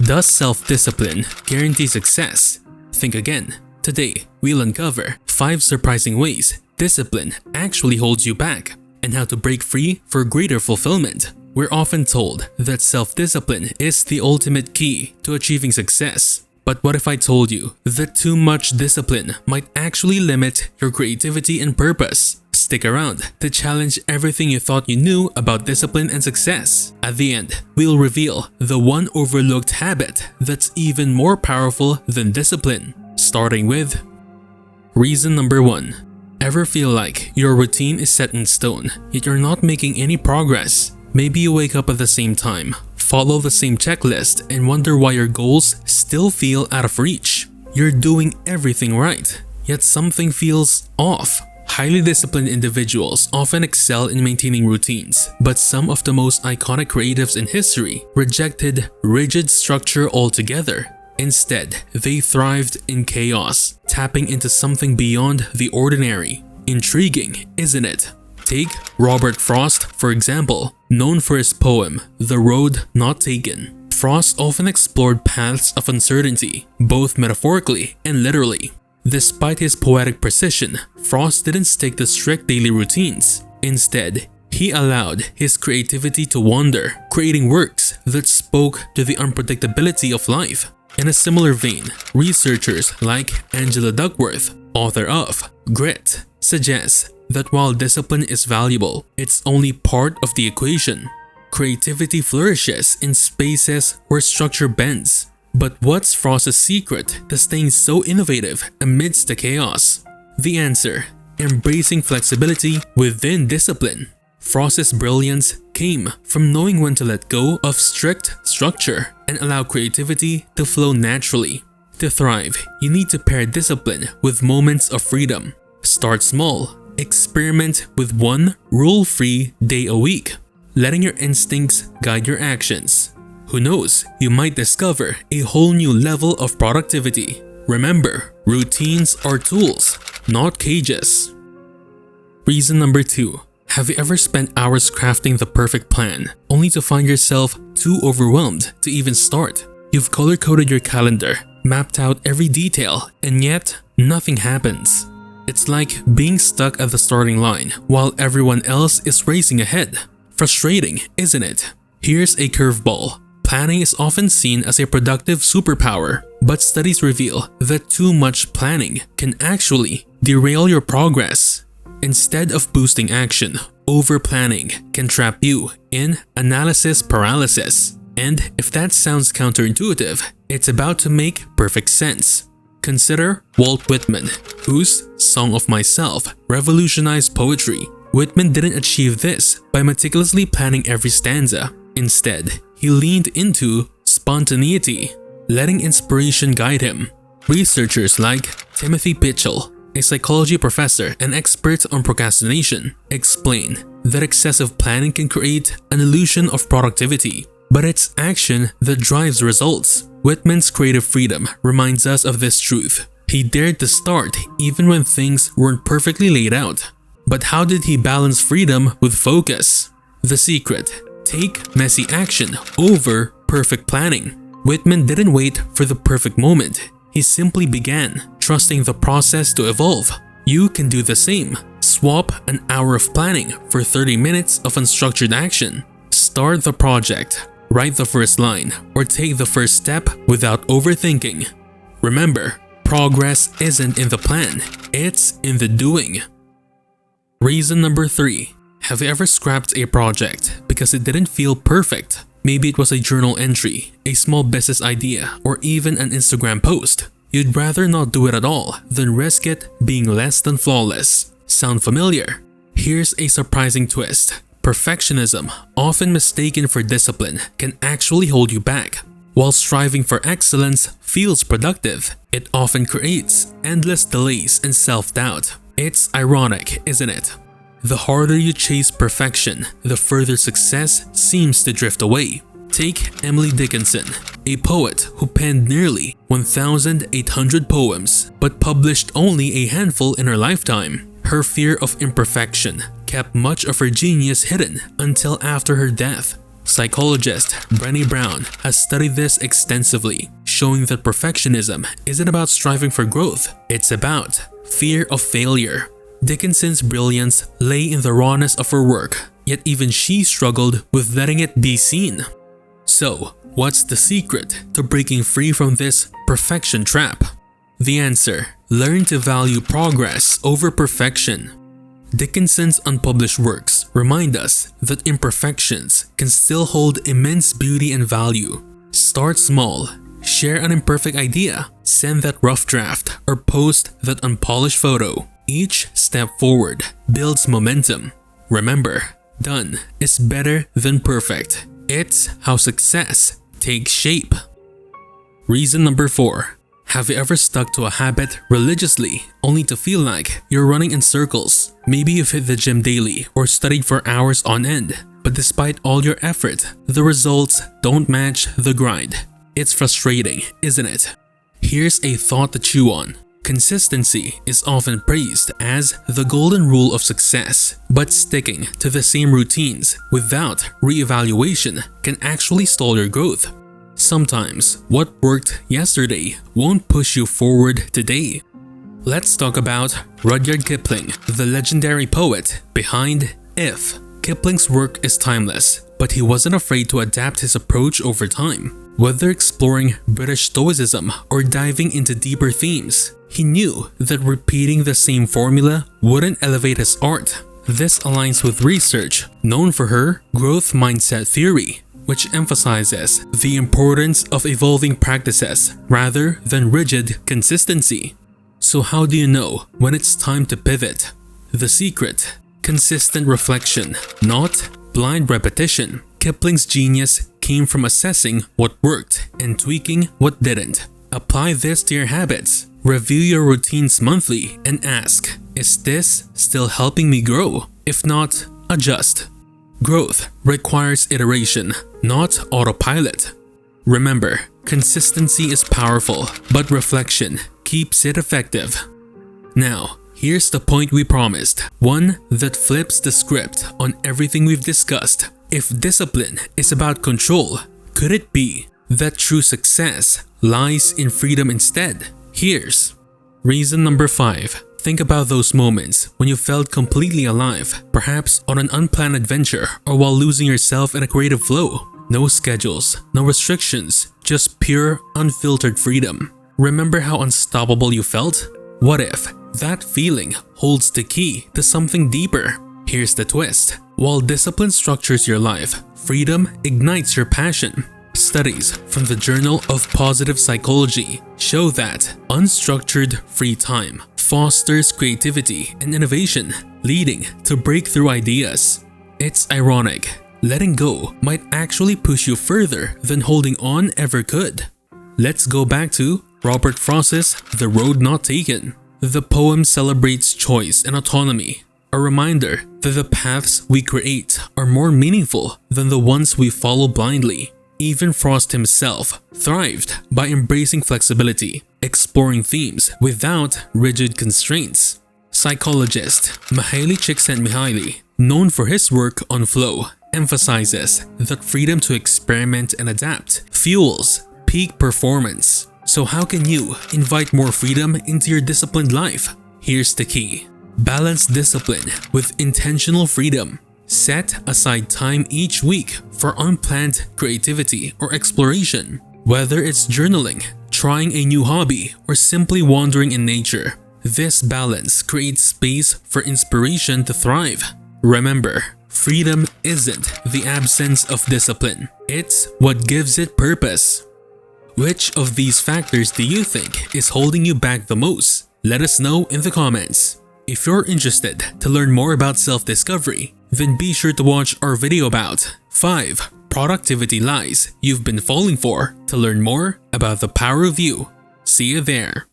Does self-discipline guarantee success? Think again. Today, we'll uncover 5 surprising ways discipline actually holds you back and how to break free for greater fulfillment. We're often told that self-discipline is the ultimate key to achieving success. But what if I told you that too much discipline might actually limit your creativity and purpose? Stick around to challenge everything you thought you knew about discipline and success. At the end, we'll reveal the one overlooked habit that's even more powerful than discipline. Starting with reason number 1. Ever feel like your routine is set in stone, yet you're not making any progress? Maybe you wake up at the same time, follow the same checklist, and wonder why your goals still feel out of reach. You're doing everything right, yet something feels off. Highly disciplined individuals often excel in maintaining routines, but some of the most iconic creatives in history rejected rigid structure altogether. Instead, they thrived in chaos, tapping into something beyond the ordinary. Intriguing, isn't it? Take Robert Frost, for example, known for his poem, The Road Not Taken. Frost often explored paths of uncertainty, both metaphorically and literally. Despite his poetic precision, Frost didn't stick to strict daily routines. Instead, he allowed his creativity to wander, creating works that spoke to the unpredictability of life. In a similar vein, researchers like Angela Duckworth, author of Grit, suggest that while discipline is valuable, it's only part of the equation. Creativity flourishes in spaces where structure bends. But what's Frost's secret to staying so innovative amidst the chaos? The answer: embracing flexibility within discipline. Frost's brilliance came from knowing when to let go of strict structure and allow creativity to flow naturally. To thrive, you need to pair discipline with moments of freedom. Start small. Experiment with one rule-free day a week, letting your instincts guide your actions. Who knows, you might discover a whole new level of productivity. Remember, routines are tools, not cages. Reason number 2. Have you ever spent hours crafting the perfect plan, only to find yourself too overwhelmed to even start? You've color-coded your calendar, mapped out every detail, and yet nothing happens. It's like being stuck at the starting line while everyone else is racing ahead. Frustrating, isn't it? Here's a curveball. Planning is often seen as a productive superpower, but studies reveal that too much planning can actually derail your progress. Instead of boosting action, over-planning can trap you in analysis paralysis. And if that sounds counterintuitive, it's about to make perfect sense. Consider Walt Whitman, whose Song of Myself revolutionized poetry. Whitman didn't achieve this by meticulously planning every stanza. Instead, he leaned into spontaneity, letting inspiration guide him. Researchers like Timothy Pitchell, a psychology professor and expert on procrastination, explain that excessive planning can create an illusion of productivity, but it's action that drives results. Whitman's creative freedom reminds us of this truth. He dared to start even when things weren't perfectly laid out. But how did he balance freedom with focus? The secret: take messy action over perfect planning. Whitman didn't wait for the perfect moment. He simply began, trusting the process to evolve. You can do the same. Swap an hour of planning for 30 minutes of unstructured action. Start the project, write the first line, or take the first step without overthinking. Remember, progress isn't in the plan, it's in the doing. Reason number 3. Have you ever scrapped a project because it didn't feel perfect? Maybe it was a journal entry, a small business idea, or even an Instagram post. You'd rather not do it at all than risk it being less than flawless. Sound familiar? Here's a surprising twist. Perfectionism, often mistaken for discipline, can actually hold you back. While striving for excellence feels productive, it often creates endless delays and self-doubt. It's ironic, isn't it? The harder you chase perfection, the further success seems to drift away. Take Emily Dickinson, a poet who penned nearly 1,800 poems but published only a handful in her lifetime. Her fear of imperfection kept much of her genius hidden until after her death. Psychologist Brené Brown has studied this extensively, showing that perfectionism isn't about striving for growth, it's about fear of failure. Dickinson's brilliance lay in the rawness of her work, yet even she struggled with letting it be seen. So, what's the secret to breaking free from this perfection trap? The answer: learn to value progress over perfection. Dickinson's unpublished works remind us that imperfections can still hold immense beauty and value. Start small, share an imperfect idea, send that rough draft, or post that unpolished photo. Each step forward builds momentum. Remember, done is better than perfect. It's how success takes shape. Reason number 4. Have you ever stuck to a habit religiously only to feel like you're running in circles? Maybe you've hit the gym daily or studied for hours on end, but despite all your effort, the results don't match the grind. It's frustrating, isn't it? Here's a thought to chew on. Consistency is often praised as the golden rule of success, but sticking to the same routines without re-evaluation can actually stall your growth. Sometimes what worked yesterday won't push you forward today. Let's talk about Rudyard Kipling, the legendary poet behind If. Kipling's work is timeless, but he wasn't afraid to adapt his approach over time. Whether exploring British Stoicism or diving into deeper themes, he knew that repeating the same formula wouldn't elevate his art. This aligns with research known for her growth mindset theory, which emphasizes the importance of evolving practices rather than rigid consistency. So how do you know when it's time to pivot? The secret: consistent reflection, not blind repetition. Kipling's genius came from assessing what worked and tweaking what didn't. Apply this to your habits. Review your routines monthly and ask, is this still helping me grow? If not, adjust. Growth requires iteration, not autopilot. Remember, consistency is powerful, but reflection keeps it effective. Now, here's the point we promised, one that flips the script on everything we've discussed. If discipline is about control, could it be that true success lies in freedom instead? Here's reason number 5. Think about those moments when you felt completely alive, perhaps on an unplanned adventure or while losing yourself in a creative flow. No schedules, no restrictions, just pure, unfiltered freedom. Remember how unstoppable you felt? What if that feeling holds the key to something deeper? Here's the twist. While discipline structures your life, freedom ignites your passion. Studies from the Journal of Positive Psychology show that unstructured free time fosters creativity and innovation, leading to breakthrough ideas. It's ironic. Letting go might actually push you further than holding on ever could. Let's go back to Robert Frost's The Road Not Taken. The poem celebrates choice and autonomy, a reminder that the paths we create are more meaningful than the ones we follow blindly. Even Frost himself thrived by embracing flexibility, exploring themes without rigid constraints. Psychologist Mihaly Csikszentmihalyi, known for his work on flow, emphasizes that freedom to experiment and adapt fuels peak performance. So how can you invite more freedom into your disciplined life? Here's the key. Balance discipline with intentional freedom. Set aside time each week for unplanned creativity or exploration. Whether it's journaling, trying a new hobby, or simply wandering in nature, this balance creates space for inspiration to thrive. Remember, freedom isn't the absence of discipline. It's what gives it purpose. Which of these factors do you think is holding you back the most? Let us know in the comments. If you're interested to learn more about self-discovery, then be sure to watch our video about 5 productivity lies you've been falling for to learn more about the power of you. See you there.